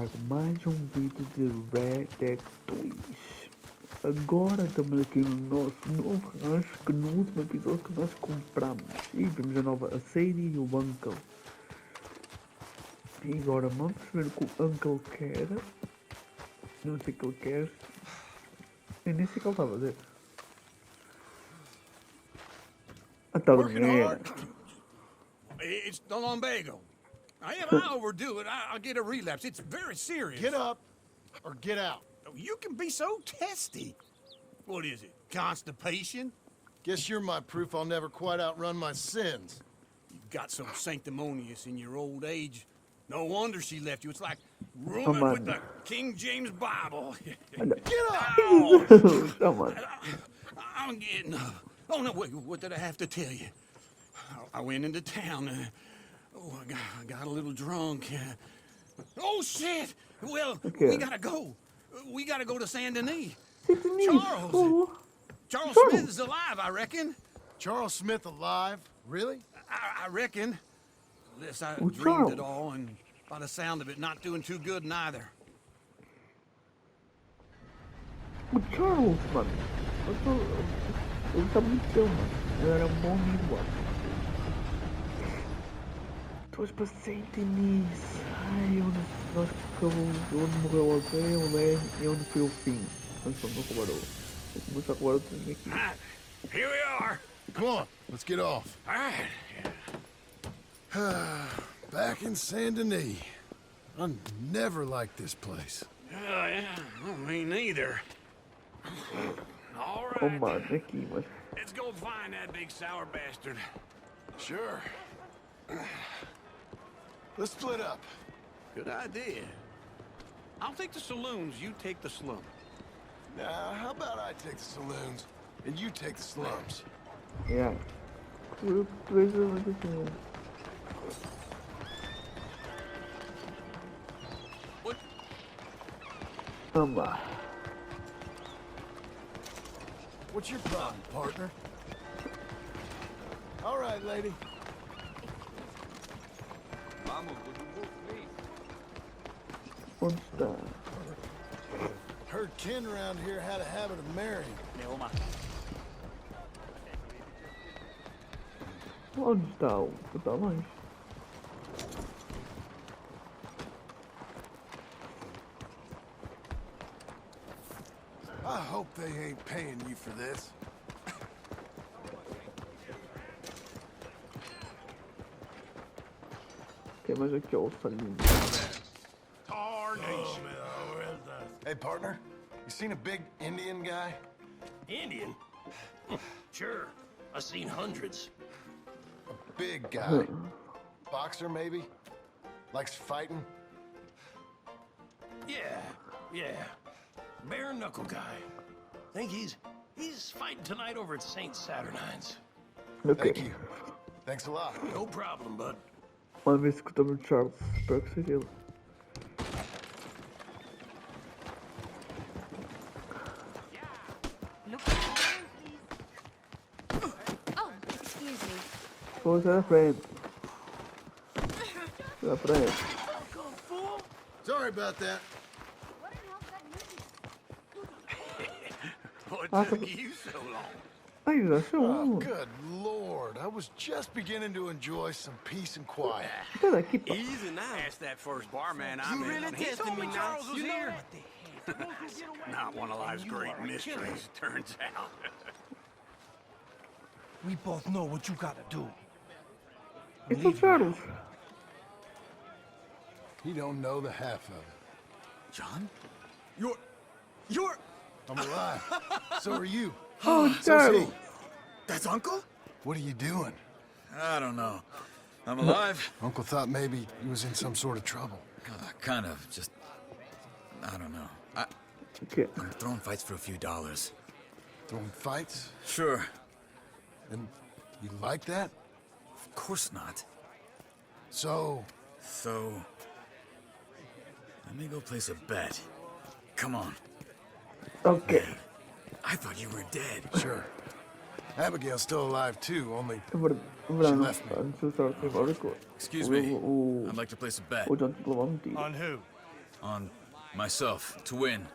com mais um vídeo de Recontrei. Agora estamos aqui no nosso novo rancho, que no último episódio que nós compramos. E vimos a nova a Sadie e o Uncle. E agora vamos ver o que o Uncle quer. Não sei o que ele quer. Eu nem sei o que ele está a fazer. Ah, está a dormir. It's the lumbago. If I overdo it, I'll get a relapse. It's very serious. Get up or get out. You can be so testy. What is it? Constipation? Guess you're my proof I'll never quite outrun my sins. You've got so sanctimonious in your old age. No wonder she left you. It's like ruling with the King James Bible. Get up! Come on. I'm getting up. Oh, no, wait, what did I have to tell you? I went into town. I got a little drunk. Oh, shit! Well, we gotta go. We gotta go to Saint Denis. Charles Smith is alive, I reckon. Charles Smith alive? Really? I reckon. Unless I dreamed it all, and by the sound of it, not doing too good neither. O Charles, mano. Ele tá muito bem, mano. Ele era um bom amigo, mano. Tu vais para Saint Denis. Ai, onde morreu o Abel, né? E onde foi o fim. Onde foi o meu roubarou. Vou começar a roubar o trem aqui. Here we are. Come on, let's get off. All right. Back in Saint Denis. I never liked this place. Yeah, me neither. All right. Oh, mano, aqui, mano. Let's go find that big sour bastard. Sure. Let's split up. Good idea. I'll take the saloons, you take the slum. Now, how about I take the saloons and you take the slums? Yeah. What? Vamos lá. What's your problem, partner? All right, lady. Onde está? Heard Ken around here had a habit of marrying. Onde está o tamanho? I hope they ain't paying you for this. Ok, mas aqui é o salinho. Tarnation. Hey, partner, you seen a big Indian guy? Indian? Sure. I've seen hundreds. A big guy. Boxer, maybe? Likes fighting? Yeah. Bare knuckle guy. Think he's fighting tonight over at St. Saturnine's. Ok. Thank you. Thanks a lot. No problem, bud. Uma vez que escutamos o Charles, espero que seja ele. Oh, excuse me. Vou à frente. À frente. Sorry about that. What took you so long? Ai, já sou Oh, good Lord. I was just beginning to enjoy some peace and quiet. Sai daqui, pá. Easy now. Ask that first barman I You met. really He testing told me me now. Charles was You know here. that. Not one of life's great mysteries, turns out. We both know what you gotta do. It's o Charles. He don't know the half of it. John? You're... I'm alive. So are you. Oh, So's Charles. he. That's Uncle? What are you doing? I don't know. I'm alive. Uncle thought maybe he was in some sort of trouble. Kind of. Just... I don't know. Ok. I'm throwing fights for a few dollars. Throwing fights? Sure. And you like that? Of course not. So, So... Let me go place a bet. Come on. Ok. I thought you were dead. sure. Abigail's still alive too, only É verdade, left me. antes do Charles ir embora, Excuse me. I'd like to place a bet. o John te levou um tiro. On who? On myself, to win.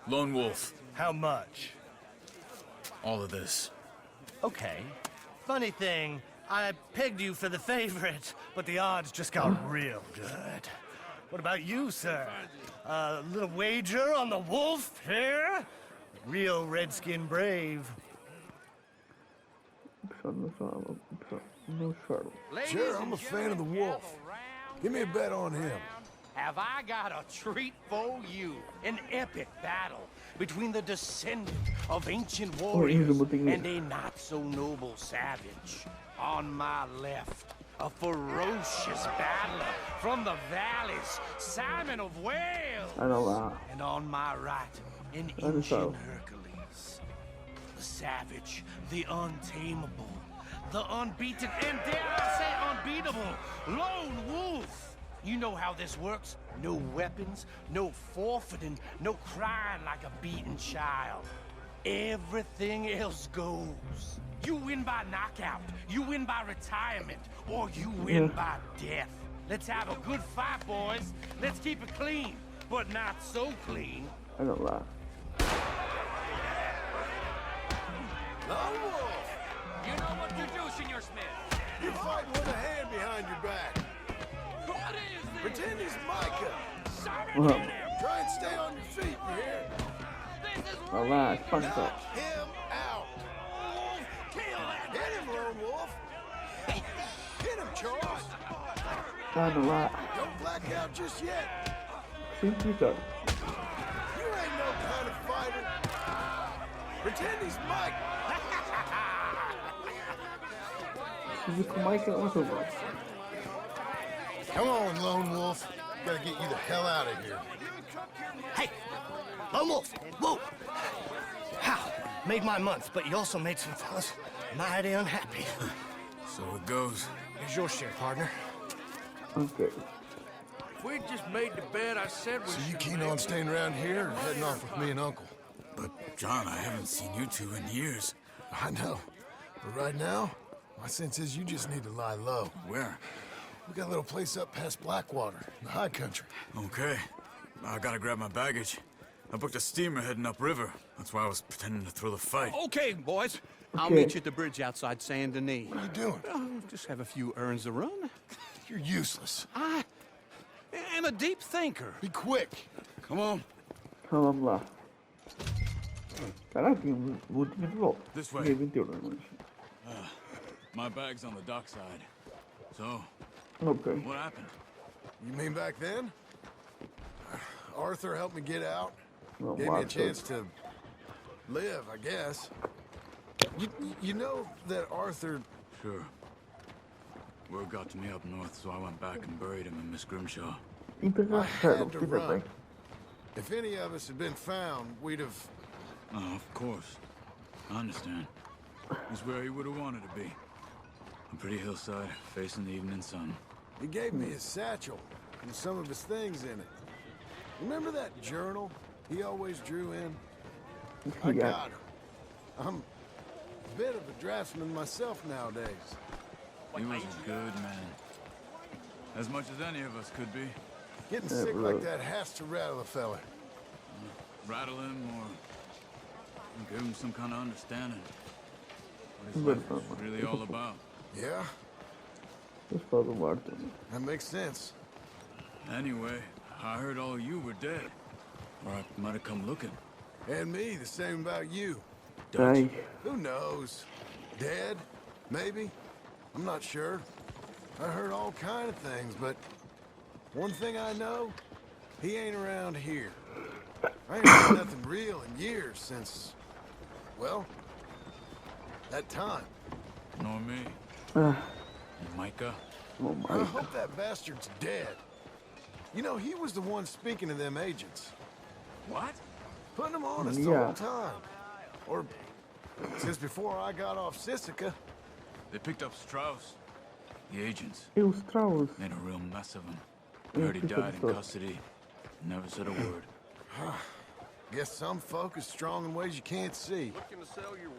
Lone wolf. How much? All of this. Okay. Funny thing, I pegged you for the favorite, but the odds just got real good. What about you, sir? A little wager on the wolf here? Real redskin brave. No shuttle. Sure, I'm a fan of the wolf. Give me a bet on him. Have I got a treat for you? An epic battle between the descendant of ancient warriors and a not-so-noble savage. On my left, a ferocious battler from the valleys, Simon of Wales. And on my right, an ancient Hercules. The savage, the untamable, the unbeaten, and dare I say unbeatable, lone wolf. You know how this works. No weapons, no forfeiting, no crying like a beaten child. Everything else goes. You win by knockout, you win by retirement, or you win by death. Let's have a good fight, boys. Let's keep it clean, but not so clean. I don't lie. Lone Wolf! You know what to do, Senor Smith. You're fighting with a hand behind your back. What is this? Pretend he's Micah. Simon, hit him! Try and stay on your feet, you hear? This is Alright, fun Knock stuff. him out. kill that Hit him, Lone Wolf. Hit him, Charles. I don't lie. Don't black out just yet. Simth shuttle. You ain't no kind of fighter. Pretend he's Mike. Sizi kumaika unutulmaz. Come on, Lone Wolf. Gotta get you the hell out of here. Hey! Lone Wolf! Whoa! How? Made my month, but you also made some fellas mighty unhappy. So it goes. Here's your share, partner. Okay. If we'd just made the bed I said we So you should keen make, on staying around here or heading off with me and Uncle? But, John, I haven't seen you two in years. I know. But right now, my sense is you just need to lie low. Where? We got a little place up past Blackwater, in the high country. Okay. I gotta grab my baggage. I booked a steamer heading upriver. That's why I was pretending to throw the fight. Okay, boys. I'll Okay. meet you at the bridge outside Saint Denis. What are you doing? Just have a few errands to run. You're useless. I am a deep thinker. Be quick. Come on. Vamos lá. Caraca, vou de volta. This way. Dia 21, mas. My bag's on the dockside. So, Ok. what happened? You mean back then? Arthur helped me get out. Well, Gave me a Arthur. chance to live, I guess. You know that Arthur... Sure. Word got to me up north, so I went back and buried him in Miss Grimshaw. Engraçado, had to tudo run. bem. If any of us had been found, we'd have... Oh, of course. I understand. He's where he would have wanted to be. A pretty hillside, facing the evening sun. He gave me his satchel and some of his things in it. Remember that journal he always drew in? I Yeah. got it. I'm a bit of a draftsman myself nowadays. He was a good man. As much as any of us could be. Getting Yeah, sick bro. like that has to rattle a fella. Rattle him or give him some kind of understanding. What his Good life fun, was man. really all about. Yeah, Just for the water. that makes sense. Anyway, I heard all you were dead. Or I might have come looking. And me, the same about you. Ai, Who knows? Dead? Maybe? I'm not sure. I heard all kind of things, but one thing I know, he ain't around here. I ain't heard nothing real in years since, well, that time. Nor me. ah, And Micah? oh I my. hope that bastard's dead. You know, he was the one speaking to them agents. What? Putting them on us the Yeah. whole time. Or since before I got off Sisika. They picked up Strauss. The agents. E o Strauss? Made a real mess of him. Yeah, Heard he he died in said so. custody. Never said a word. Guess some folk is strong in ways you can't see.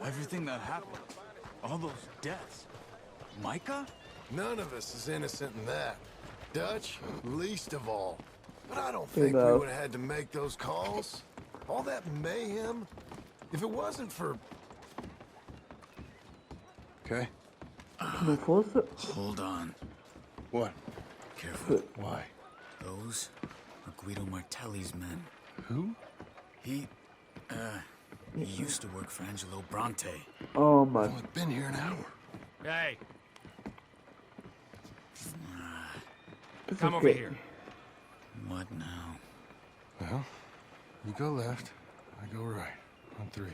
Everything that happened. All those deaths. Micah? None of us is innocent in that. Dutch, least of all. But I don't think we would have had to make those calls. All that mayhem. If it wasn't for... Okay. Não fosse... Hold on. What? Careful. Why? Those are Guido Martelli's men. Who? He used to work for Angelo Bronte. Oh, I've mano. only been here an hour. Hey, Isso come over aqui. here. What now? Well, you go left, I go right. On 3.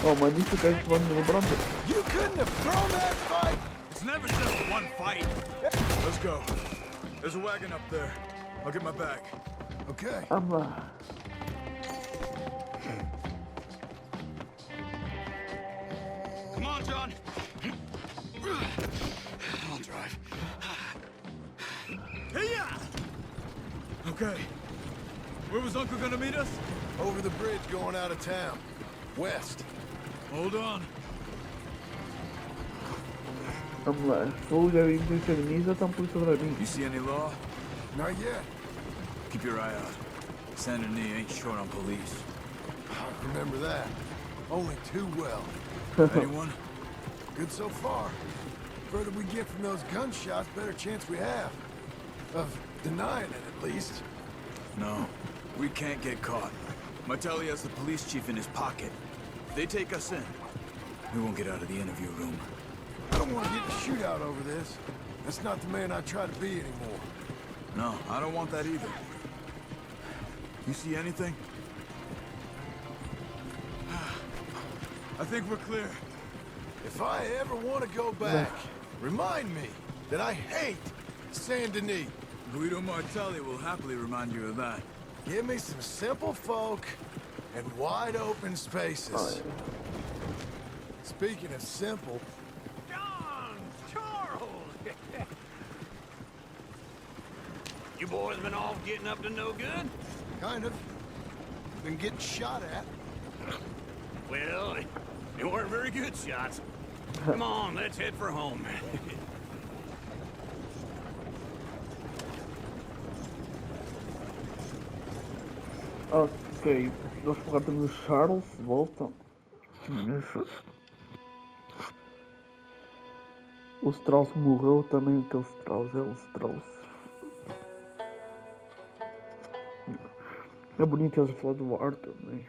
Oh, mano, isso que é que vamos no Bronte. You couldn't have thrown that fight! It's never just one fight. Let's go. There's a wagon up there. I'll get my bag. Okay. Ama. Come on, John. I'll drive. Hey-ya! Okay. Where was Uncle gonna meet us? Over the bridge going out of town. West. Hold on. Vamos lá. Vou já ir polícia de mim, já estão polícia para mim. You see any law? Not yet. Keep your eye out. Saint Denis ain't short on police. I remember that. Only too well. Anyone? Good so far. Further we get from those gunshots, better chance we have. Of denying it, at least. No. We can't get caught. Martelli has the police chief in his pocket. If they take us in, we won't get out of the interview room. I don't want to get in a shootout over this. That's not the man I try to be anymore. No, I don't want that either. You see anything? I think we're clear. If I ever want to go back, remind me that I hate Saint Denis. Guido Martelli will happily remind you of that. Give me some simple folk and wide open spaces. Speaking of simple, John, Charles. You boys been off getting up to no good? kind of. Been getting shot at. Well, they weren't very good shots. Come on, let's head for home. Ok, nós agora temos o Charles de volta. O Strauss morreu também, aquele Strauss, é o Strauss. É bonito eles falar do Arthur, né?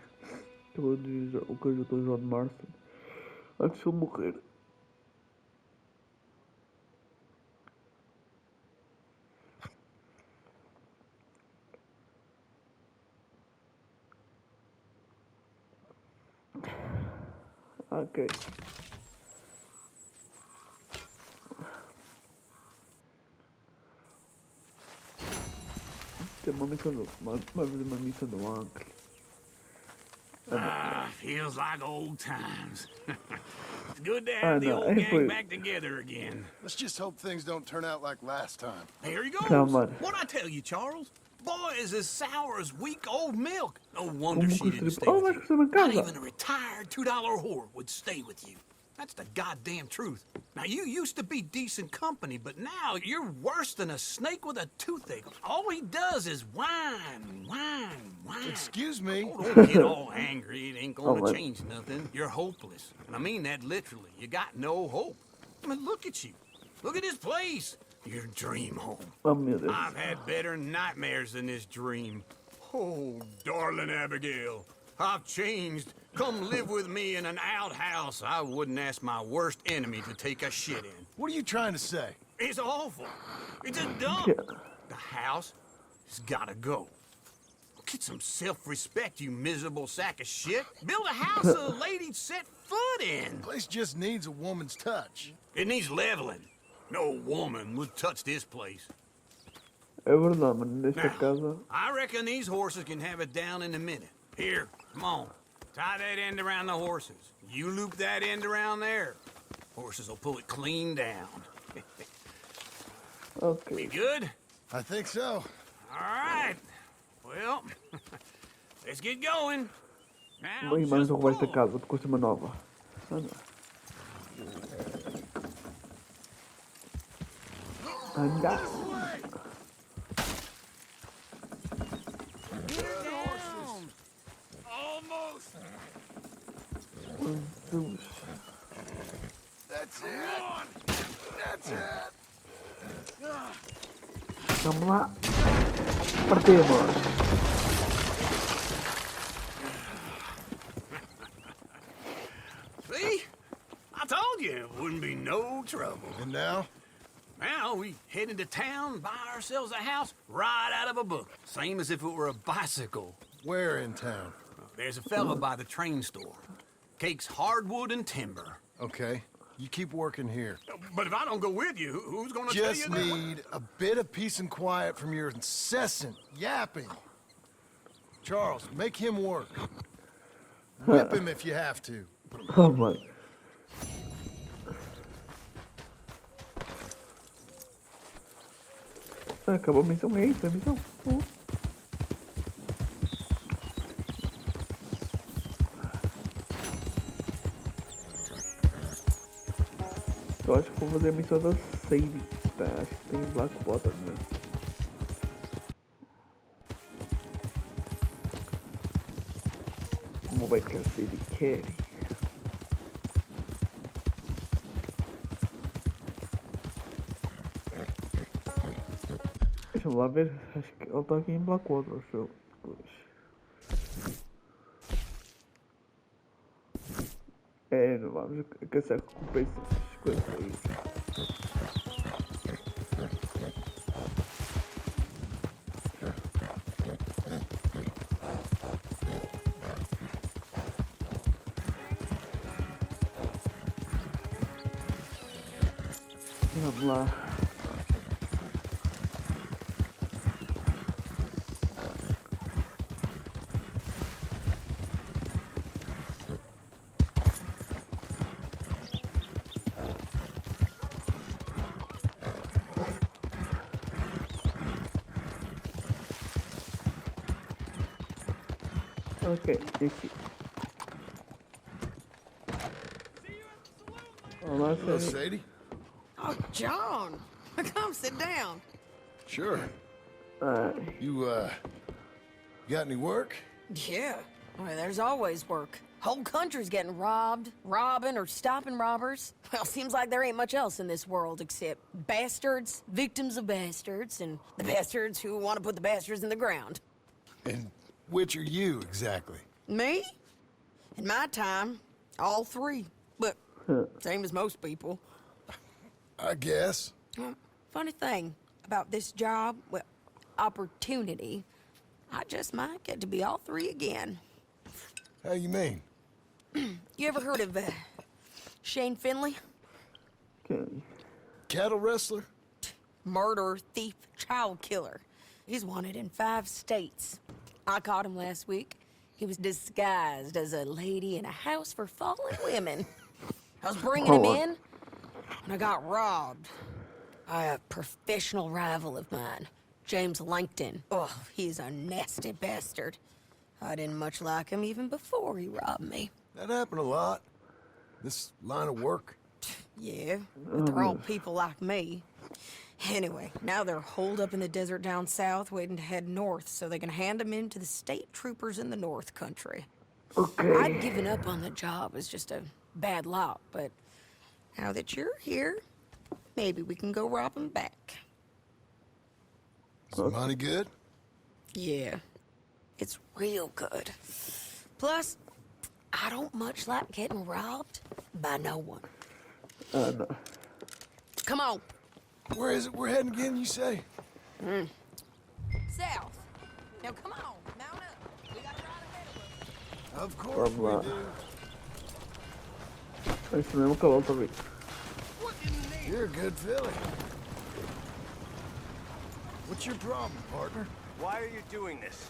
O que eu estou John Marston. Antes de ele morrer. Ok. Tem uma missão do... uma missão do Uncle. Feels like old times. It's good to have the old gang back together again. Let's just hope things don't turn out like last time. Here he goes. Come on. What'd I tell you, Charles? Boy is as sour as weak old milk. No wonder she Como didn't stay oh, with mas you. você Not casa. even a retired $2 whore would stay with you. That's the goddamn truth. Now, you used to be decent company, but now you're worse than a snake with a toothache. All he does is whine, whine, whine. Excuse me. Oh, don't get all angry. It ain't gonna Oh, change nothing. You're hopeless. And I mean that literally. You got no hope. I mean, look at you. Look at this place. Your dream home. Oh meu Deus. I've had better nightmares than this dream. Oh, darling Abigail, I've changed. Come live with me in an outhouse I wouldn't ask my worst enemy to take a shit in. What are you trying to say? It's awful. It's a dump. Yeah. The house has gotta go. Get some self-respect, you miserable sack of shit. Build a house a lady'd set foot in. Place just needs a woman's touch. It needs leveling. No woman would touch this place. É verdade, mano. Nesta Now, casa. I reckon these horses can have it down in a minute. Here, come on. Tie that end around the horses. You loop that end around there. Horses will pull it clean down. Ok. We good? I think so. All right. Well, let's get going. Now, Bem, mas just eu roubar esta pull. casa. De coisa uma nova. Anda. down. Almost. Jesus. That's it. That's it. Vamos lá. Partimos. See? I told you it wouldn't be no trouble. And now? Now we head into town, buy ourselves a house right out of a book. Same as if it were a bicycle. Where in town? There's a fella by the train store. Cakes hardwood and timber. Okay. You keep working here. But if I don't go with you, who's gonna tell you Just that? need a bit of peace and quiet from your incessant yapping. Charles, make him work. Whip him if you have to. Oh my. Acabou a missão, é isso, a missão. Eu acho que vou fazer a missão da Sadie. Tá, acho que tem Blackwater, né? Como vai que a Sadie quer? Deixa eu lá ver, acho que ele tá aqui em Blackwater, acho eu. É, não vamos caçar recompensas, coisas aí. Vamos lá. Ok, aqui. Olá, Hello, Sadie. Sadie. Oh, John, come sit down. Sure. Ai, You, got any work? Yeah, well, there's always work. Whole country's getting robbed, robbing, or stopping robbers. Well, seems like there ain't much else in this world except bastards, victims of bastards, and the bastards who want to put the bastards in the ground. And which are you, exactly? Me? In my time, all three. But same as most people. I guess. Funny thing about this job, well, opportunity, I just might get to be all three again. How you mean? You ever heard of Shane Finley? okay. Cattle wrestler? Murderer, thief, child killer. He's wanted in 5 states. I caught him last week. He was disguised as a lady in a house for fallen women. I was bringing him in, and I got robbed by a professional rival of mine, James Langton. Oh, he's a nasty bastard. I didn't much like him even before he robbed me. That happened a lot. This line of work. Yeah, but they're all people like me. Anyway, now they're holed up in the desert down south, waiting to head north so they can hand them in to the state troopers in the north country. Okay. I'd given up on the job as just a bad lot, but now that you're here, maybe we can go rob them back. Is the money good? Yeah, it's real good. Plus, I don't much like getting robbed by no one. No. Come on. Where is it we're heading again, you say? South. Now come on, mount up. We got to ride ahead of us. Of course Vamos we lá. do. É isso mesmo que eu volto a ver. You're a good filly. What's your problem, partner? Why are you doing this?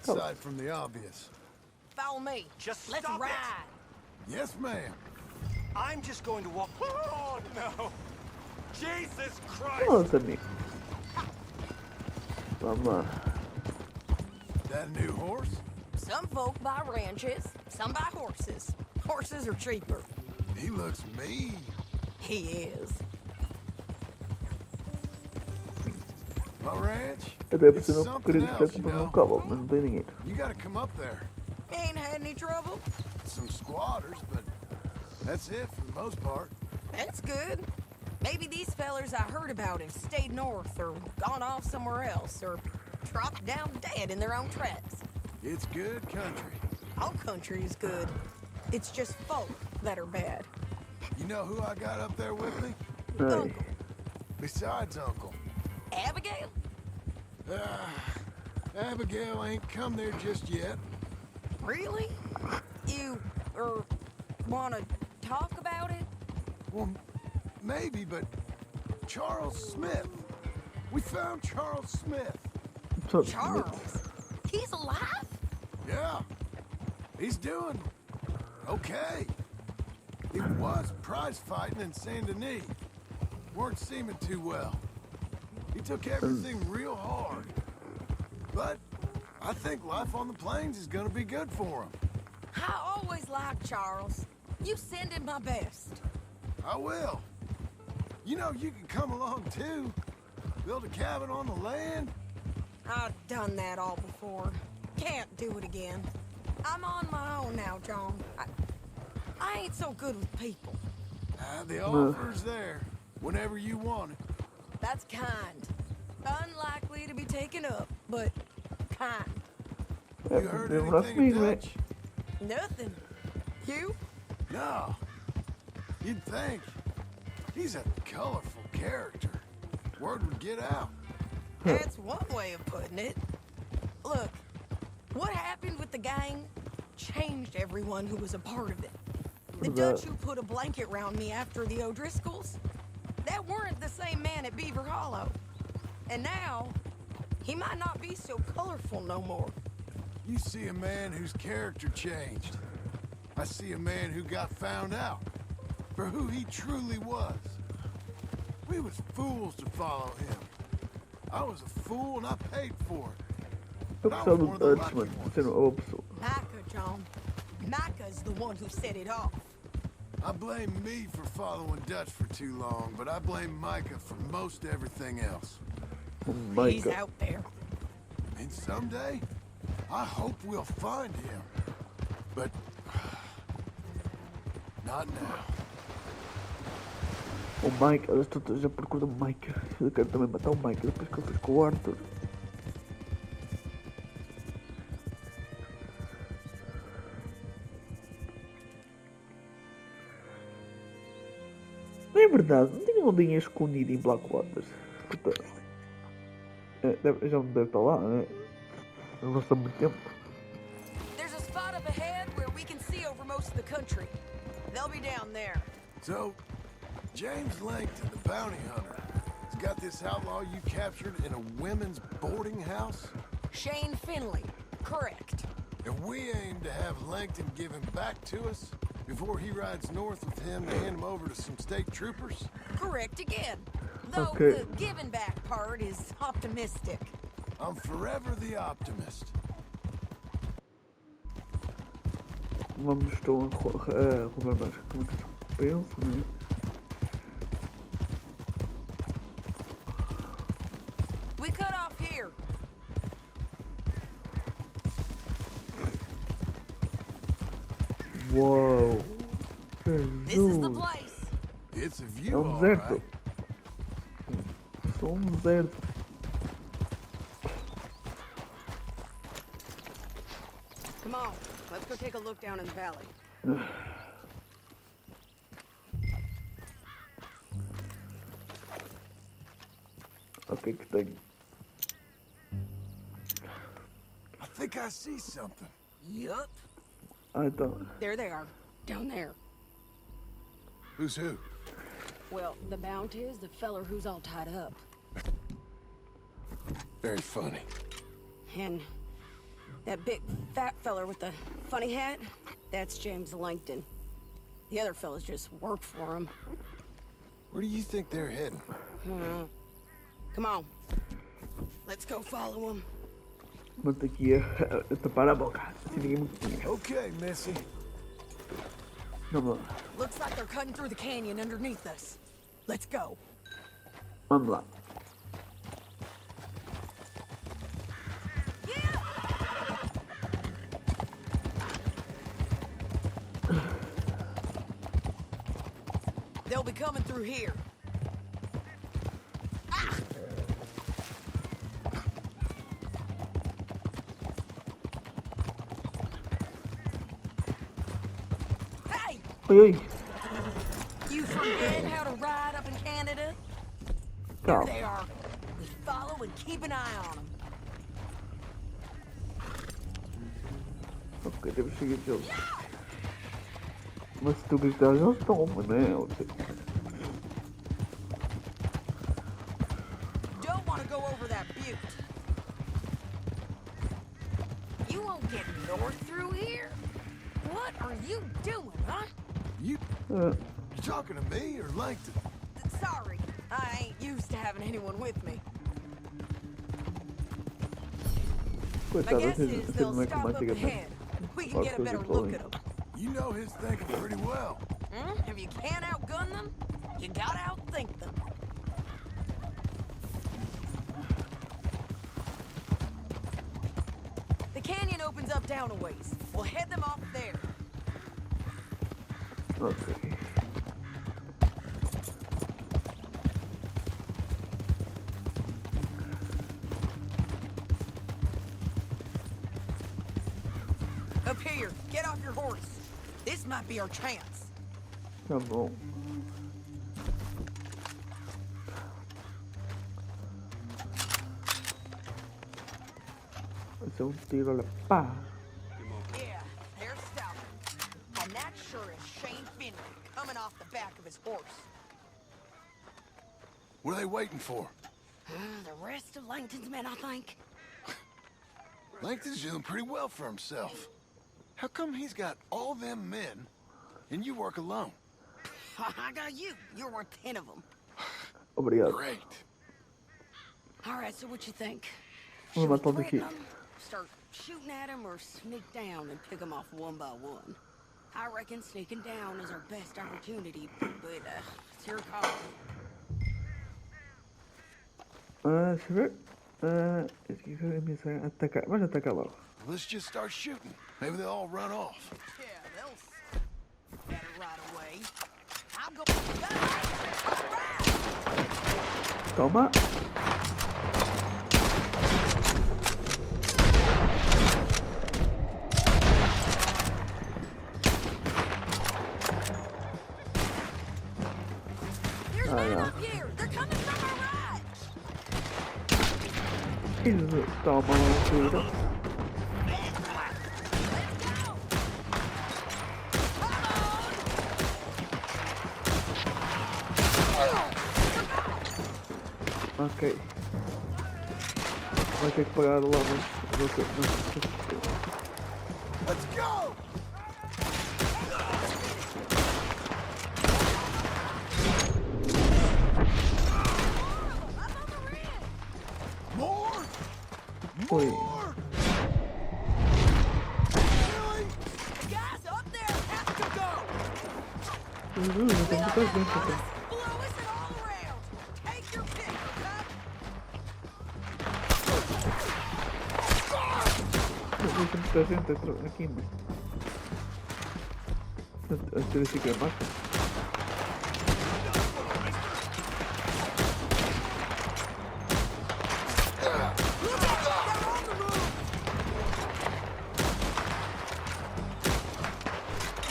Aside from the obvious. Follow me. Just Let's stop it. ride. Yes, ma'am. I'm just going to walk. Oh, no. Jesus Christ! Nossa, amigo. Vamos lá. That a new horse? Some folk buy ranches, some buy horses. Horses are cheaper. He looks mean. He is. My ranch? Até por It's isso eu não something queria estar else, you comprando um know. cavalo, mas não tem dinheiro. You gotta come up there. Ain't had any trouble? Some squatters, but that's it for the most part. That's good. Maybe these fellers I heard about have stayed north or gone off somewhere else or dropped down dead in their own tracks. It's good country. All country is good. It's just folk that are bad. You know who I got up there with me? Ai, Uncle. Besides Uncle. Abigail? Abigail ain't come there just yet. Really? You, wanna talk about it? Well, maybe, but Charles Smith. We found Charles Smith. só Charles? He's alive? Yeah. He's doing okay. He was prize fighting in Saint Denis. Weren't seeming too well. He took everything real hard. But I think life on the plains is gonna be good for him. I always liked Charles. You send him my best. I will. You know, you can come along too. Build a cabin on the land. I've done that all before. Can't do it again. I'm on my own now, John. I ain't so good with people. The offer's there whenever you want it. That's kind. Unlikely to be taken up, but kind. You heard They rough anything me, of right? Dutch? Nothing. You? No. You'd think. He's a colorful character. Word would get out. That's one way of putting it. Look, what happened with the gang changed everyone who was a part of it. The Dutch who put a blanket round me after the O'Driscolls, that weren't the same man at Beaver Hollow. And now, he might not be so colorful no more. You see a man whose character changed. I see a man who got found out for who he truly was. We was fools to follow him. I was a fool and I paid for it. Eu But I gostava was one do of the Dutch, lucky mano, ones. sendo uma boa pessoa. Micah, John. Micah's the one who set it off. I blame me for following Dutch for too long, but I blame Micah for most everything else. Oh He's Michael. out there. And someday, I hope we'll find him. But not now. O Mike, eu estou já procurando o Mike. Eu quero também matar o Mike depois que eu fiz com o Arthur. Não é verdade, não tinha um dinheiro escondido em Blackwater. Já não deve estar lá, né? Não gasta muito tempo. There's a spot up ahead where we can see over most of the country. They'll be down there. So, James Langton, the bounty hunter, has got this outlaw you captured in a women's boarding house? Shane Finley. Correct. And we aim to have Langton give him back to us before he rides north with him to hand him over to some state troopers? Correct again. Though Okay. the giving back part is optimistic. I'm forever the optimist. Vamos estou a roubar mais. Como é que eu penso, né? We cut off here. Uau! This is the Jesus! place. It's a É view, um all deserto. right. Só um deserto. Come on, let's go take a look down in the valley. O que é que tem? I think I see something. Yup. Ah, então. There they are, down there. Who's who? Well, the Bounty is the feller who's all tied up. Very funny. And that big fat feller with the funny hat, that's James Langton. The other fellas just work for him. Where do you think they're heading? Come on, let's go follow him. Vamos ter que ir a tapar a boca. Se ninguém me conhece. Okay, Missy. Vamos lá. Looks like they're cutting through the canyon underneath us. Let's go. Vamos lá. They'll be coming through here. Ah! Hey! Oi, oi. You forget how to ride up in Canada? Here Calma. they are. We follow and keep an eye on them. Ok, temos que seguir eles. Mas se tu gritares, eles tomam, né? Don't want to go over that butte. You won't get north through here? What are you doing, huh? You talking to me or Langton? Sorry, I ain't used to having anyone with me. My Coitado, guess vocês is não they'll é que stop mais up chega ahead. We can get a better look at them. You know his thinking pretty well. If you can't outgun them, you gotta outthink them. The canyon opens up down a ways. We'll head them off there. Ok. Up here, get off your horse. This might be our chance. Tá bom. Vai ser tiro, olha. Pá! Yeah, they're stopping. And that sure is Shane Finley coming off the back of his horse. What are they waiting for? The rest of Langton's men, I think. Langton's doing pretty well for himself. How come he's got all them men and you work alone? I got you. You're worth 10 of them. Obrigado. Great. All right, so what you think? Vamos Should we matar o threaten daqui. them, start shooting at them, or sneak down and pick them off one by one? I reckon sneaking down is our best opportunity, but it's your call. Deixa eu ver. Esse aqui foi a missão. Atacar. Vamos atacar logo. Let's just start shooting. Maybe they'll all run off. Yeah, they'll better right away. I'll go. All right. Toma. There's men up here. They're coming from our right. Isso. Toma um tiro. Ok. Vai ter que pagar lá, mas não sei. Let's go! More? Oi. More? Really? The guys up there have to go. Já tem muita gente aqui. Blow us it all around. Take your pick, okay? Tem muita gente aqui, mas. A ser assim que é mata.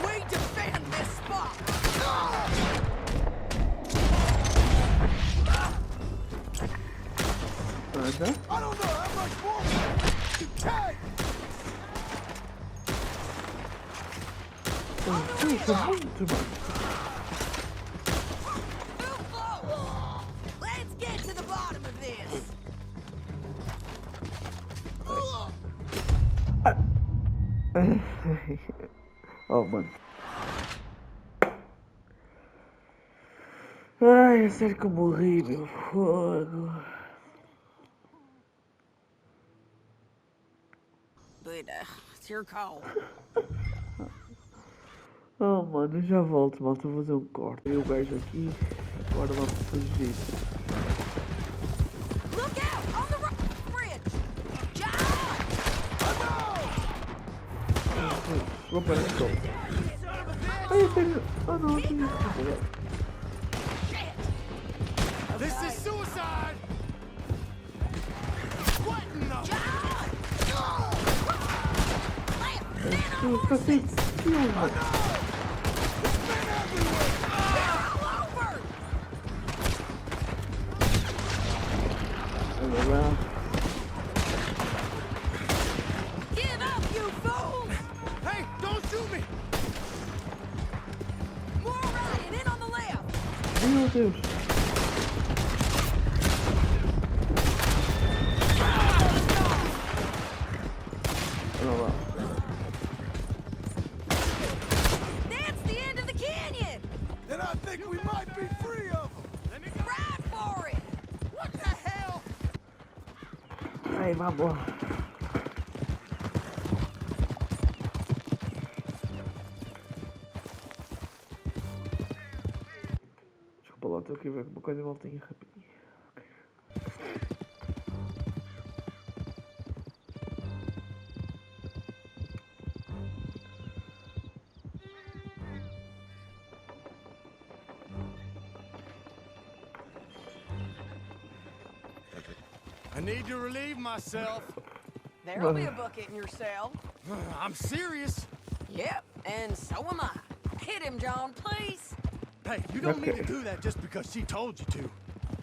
We defend this spot. Anda. I don't know how much more we can take! Isso é muito, mano. Move close. Let's get to the bottom of this. Oh, mano. Ai, é sério que eu morri, meu fogo. But it's your call. Oh, mano, já volto, malta. Vou fazer um corte. E o gajo aqui. Agora vamos fugir. Look out on the bridge. John! Vou parar de sol. Ai, eu tenho. Oh, não, eu tenho. This is suicide! What in the... Give up, you fools! Hey, don't shoot me! More riding, in on the left! Meu Deus. Olha lá. That's the end of the canyon! And I think we might be free of them. Let me go. Ride for it! What the hell? Aí, vamos. Desculpa lá, estou aqui a ver uma coisa voltinha rapidinho. I need to relieve myself. There'll be a bucket in your cell. I'm serious. Yep, and so am I. Hit him, John, please! Hey, you don't need to Okay. do that just because she told you to.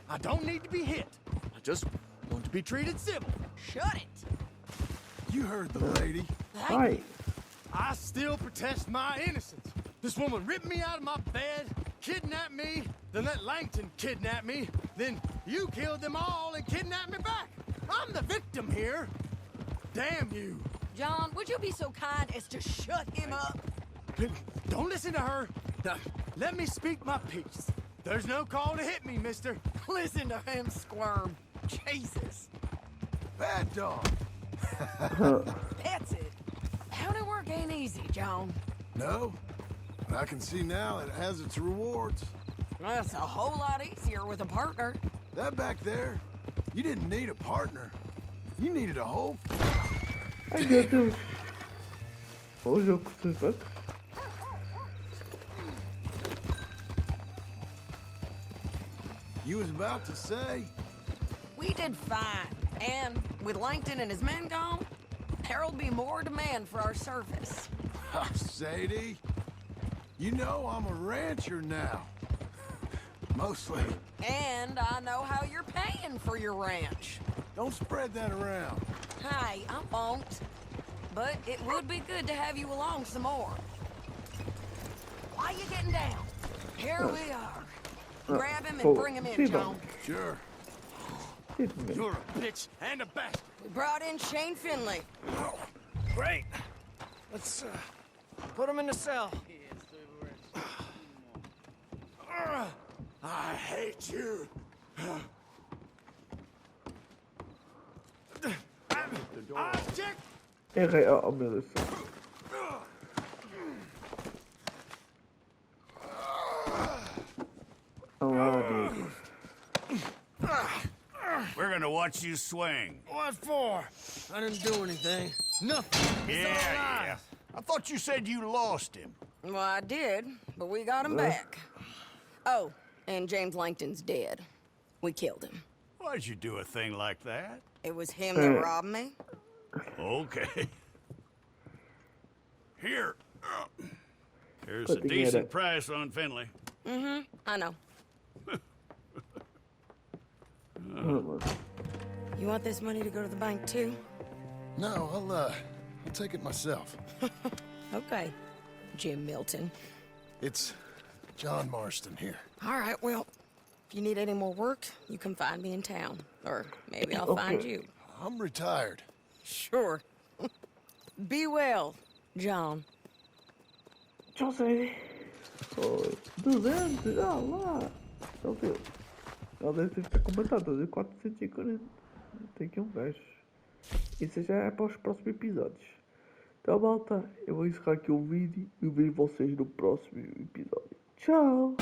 I don't need to be hit. I just want to be treated civil. Shut it! You heard the lady. Ai, I still protest my innocence. This woman ripped me out of my bed, kidnapped me, then let Langton kidnap me, then you killed them all and kidnapped me back. I'm the victim here. Damn you. John, would you be so kind as to shut him up? Don't listen to her. Now, let me speak my piece. There's no call to hit me, mister. Listen to him squirm. Jesus. Bad dog. That's it. Howdy work ain't easy, John. No, but I can see now it has its rewards. That's a whole lot easier with a partner. That back there, you didn't need a partner. You needed a whole... ai meu Deus. Olha o jogo que se You was about to say... We did fine. And with Langton and his men gone, there'll be more demand for our service. Sadie, you know I'm a rancher now. Mostly. And I know how you're paying for your ranch. Don't spread that around. Hey, I won't. But it would be good to have you along some more. Why you getting down? Here we are. Grab him and bring him in, John. Sure. You're a bitch and a bastard. We brought in Shane Finley. Great. Let's put him in the cell. I hate you. Object. errei. Oh meu Deus. Olá, amigo. We're gonna watch you swing. What for? I didn't do anything. Nothing. Yeah. I thought you said you lost him. Well, I did, but we got him back. Oh, and James Langton's dead. We killed him. Why'd you do a thing like that? It was him that robbed me. Okay. Here. Here's Put a together. decent price on Finley. Mm-hmm, I know. You want this money to go to the bank, too? No, I'll take it myself. Okay, Jim Milton. It's John Marston here. All right, well, if you need any more work, you can find me in town. Or maybe I'll find you. I'm retired. Sure. Be well, John. Tchau, Sadie. Foi 200, ah lá. Meu Deus. Ela deve ter comentado, de 440. Tem aqui um gajo. Isso já é para os próximos episódios. Então, malta, eu vou encerrar aqui o vídeo e vejo vocês no próximo episódio. Tchau!